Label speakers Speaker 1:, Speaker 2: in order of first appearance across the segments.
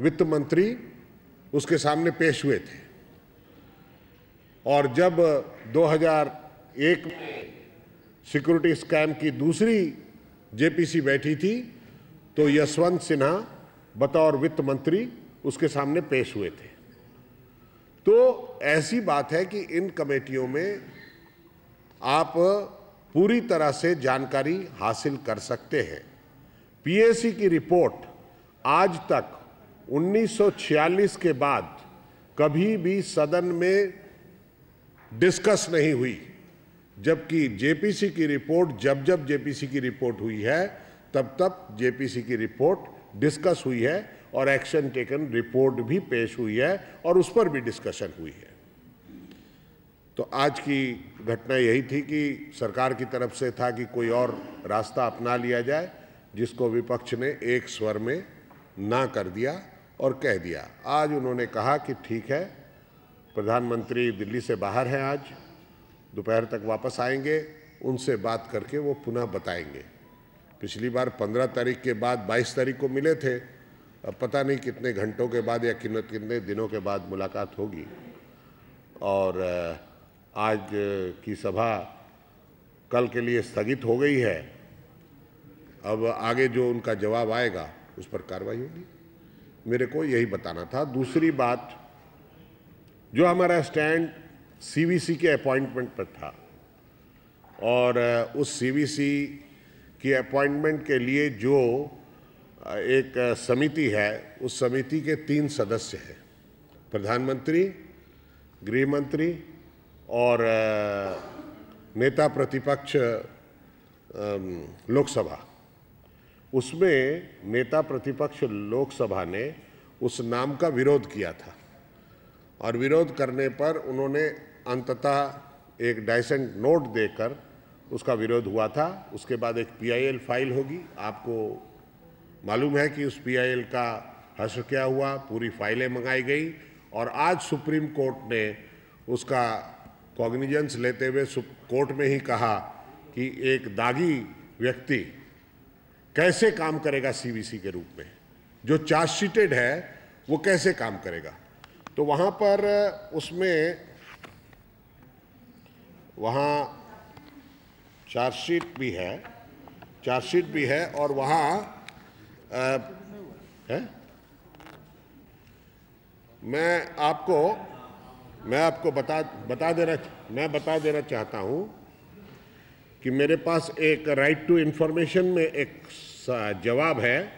Speaker 1: वित्त मंत्री उसके सामने पेश हुए थे। और जब 2001 में सिक्योरिटी स्कैम की दूसरी जेपीसी बैठी थी तो यशवंत सिन्हा बतौर वित्त मंत्री उसके सामने पेश हुए थे। तो ऐसी बात है कि इन कमेटियों में आप पूरी तरह से जानकारी हासिल कर सकते हैं। पीएसी की रिपोर्ट आज तक 1946 के बाद कभी भी सदन में डिस्कस नहीं हुई, जबकि जेपीसी की रिपोर्ट जब जेपीसी की रिपोर्ट हुई है तब जेपीसी की रिपोर्ट डिस्कस हुई है और एक्शन टेकन रिपोर्ट भी पेश हुई है और उस पर भी डिस्कशन हुई है। तो आज की घटना यही थी कि सरकार की तरफ से था कि कोई और रास्ता अपना लिया जाए, जिसको विपक्ष ने एक स्वर में ना कर दिया और कह दिया। आज उन्होंने कहा कि ठीक है, प्रधानमंत्री दिल्ली से बाहर हैं, आज दोपहर तक वापस आएंगे, उनसे बात करके वो पुनः बताएंगे। पिछली बार 15 तारीख के बाद 22 तारीख को मिले थे, अब पता नहीं कितने घंटों के बाद या कितने दिनों के बाद मुलाकात होगी। और आज की सभा कल के लिए स्थगित हो गई है। अब आगे जो उनका जवाब आएगा उस पर कार्रवाई होगी। मेरे को यही बताना था। दूसरी बात, जो हमारा स्टैंड सीवीसी के अपॉइंटमेंट पर था और उस सीवीसी की अपॉइंटमेंट के लिए जो एक समिति है, उस समिति के 3 सदस्य हैं, प्रधानमंत्री, गृह मंत्री और नेता प्रतिपक्ष लोकसभा। उसमें नेता प्रतिपक्ष लोकसभा ने उस नाम का विरोध किया था और विरोध करने पर उन्होंने अंततः एक डाइसेंट नोट देकर उसका विरोध हुआ था। उसके बाद एक पीआईएल फाइल होगी। आपको मालूम है कि उस पीआईएल का हश्र क्या हुआ, पूरी फाइलें मंगाई गई और आज सुप्रीम कोर्ट ने उसका कॉग्निजेंस लेते हुए कोर्ट में ही कहा कि एक दागी व्यक्ति कैसे काम करेगा सीवीसी के रूप में, जो चार्जशीटेड है वो कैसे काम करेगा। तो वहाँ पर उसमें वहाँ चार्जशीट भी है और वहाँ है। मैं आपको बता देना चाहता हूँ कि मेरे पास एक राइट टू इंफॉर्मेशन में एक जवाब है।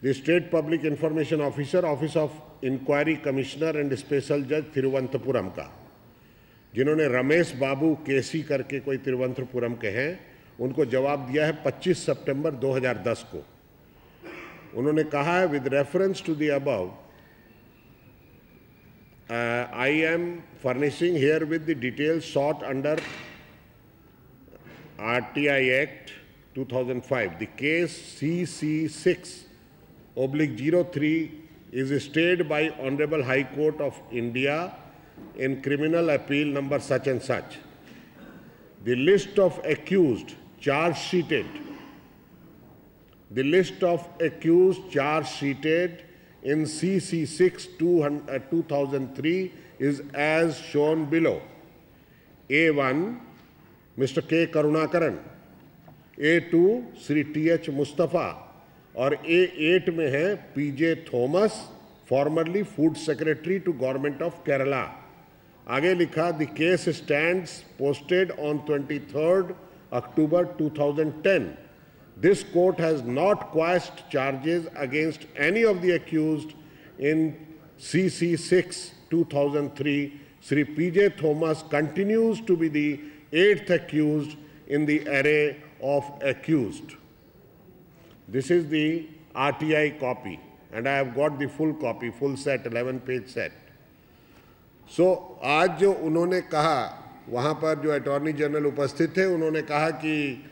Speaker 1: The state public information officer, office of inquiry commissioner and special जज तिरुवनंतपुरम का, जिन्होंने रमेश बाबू केसी करके कोई तिरुवनंतपुरम के हैं, उनको जवाब दिया है 25 सितंबर 2010 को। उन्होंने कहा है, with reference to the above I am furnishing here with the details sought under RTI Act 2005. The case CC6/03 is stayed by Honorable High Court of India in criminal appeal number such and such. The list of accused charge sheeted in CC6/2003 is as shown below. A1 Mr. K. Karunakaran, A2 Sri T.H. Mustafa और A8 में है P.J. Thomas, formerly Food Secretary to Government of Kerala. आगे लिखा, the case stands posted on 23rd October 2010. This court has not quashed charges against any of the accused in CC6/2003. Sri P.J. Thomas continues to be the 8th accused in the array of accused. This is the RTI copy and I have got the full copy, full set, 11-page set. So, आज जो उन्होंने कहा, वहाँ पर जो attorney general उपस्थित थे, उन्होंने कहा कि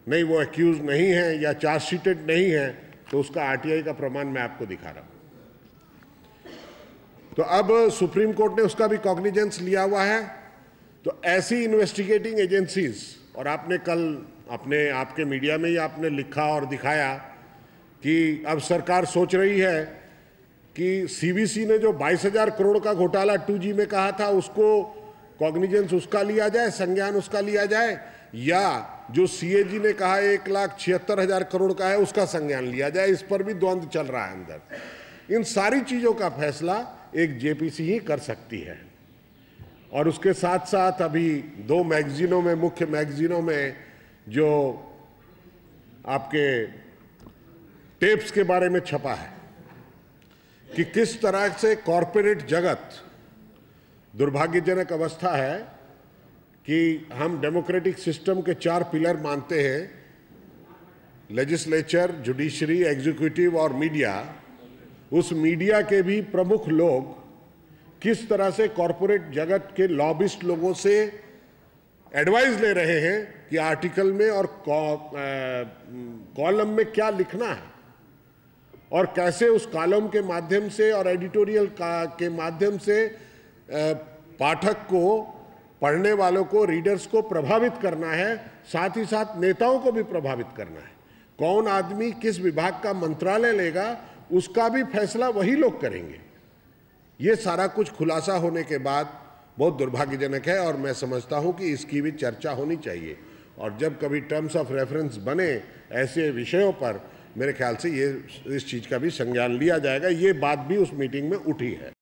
Speaker 1: नहीं वो एक्यूज नहीं है या चार्जशीटेड नहीं है, तो उसका आरटीआई का प्रमाण मैं आपको दिखा रहा हूँ। तो अब सुप्रीम कोर्ट ने उसका भी कॉग्निजेंस लिया हुआ है। तो ऐसी इन्वेस्टिगेटिंग एजेंसीज, और आपने कल आपके मीडिया में ही आपने लिखा और दिखाया कि अब सरकार सोच रही है कि सीवीसी ने जो 22,000 करोड़ का घोटाला 2G में कहा था उसको कॉग्निजेंस उसका लिया जाए, संज्ञान उसका लिया जाए, या जो सीएजी ने कहा 1,76,000 करोड़ का है उसका संज्ञान लिया जाए। इस पर भी द्वंद्व चल रहा है अंदर। इन सारी चीजों का फैसला एक जेपीसी ही कर सकती है। और उसके साथ साथ अभी 2 मैगजीनों में, मुख्य मैगजीनों में जो आपके टेप्स के बारे में छपा है कि किस तरह से कॉरपोरेट जगत, दुर्भाग्यजनक अवस्था है कि हम डेमोक्रेटिक सिस्टम के 4 पिलर मानते हैं, लेजिस्लेचर, जुडिशरी, एग्जीक्यूटिव और मीडिया। उस मीडिया के भी प्रमुख लोग किस तरह से कॉरपोरेट जगत के लॉबिस्ट लोगों से एडवाइस ले रहे हैं कि आर्टिकल में और कॉलम में क्या लिखना है, और कैसे उस कॉलम के माध्यम से और एडिटोरियल के माध्यम से पाठक को, पढ़ने वालों को, रीडर्स को प्रभावित करना है, साथ ही साथ नेताओं को भी प्रभावित करना है। कौन आदमी किस विभाग का मंत्रालय लेगा उसका भी फैसला वही लोग करेंगे। ये सारा कुछ खुलासा होने के बाद बहुत दुर्भाग्यजनक है, और मैं समझता हूं कि इसकी भी चर्चा होनी चाहिए। और जब कभी टर्म्स ऑफ रेफरेंस बने ऐसे विषयों पर, मेरे ख्याल से इस चीज़ का भी संज्ञान लिया जाएगा। ये बात भी उस मीटिंग में उठी है।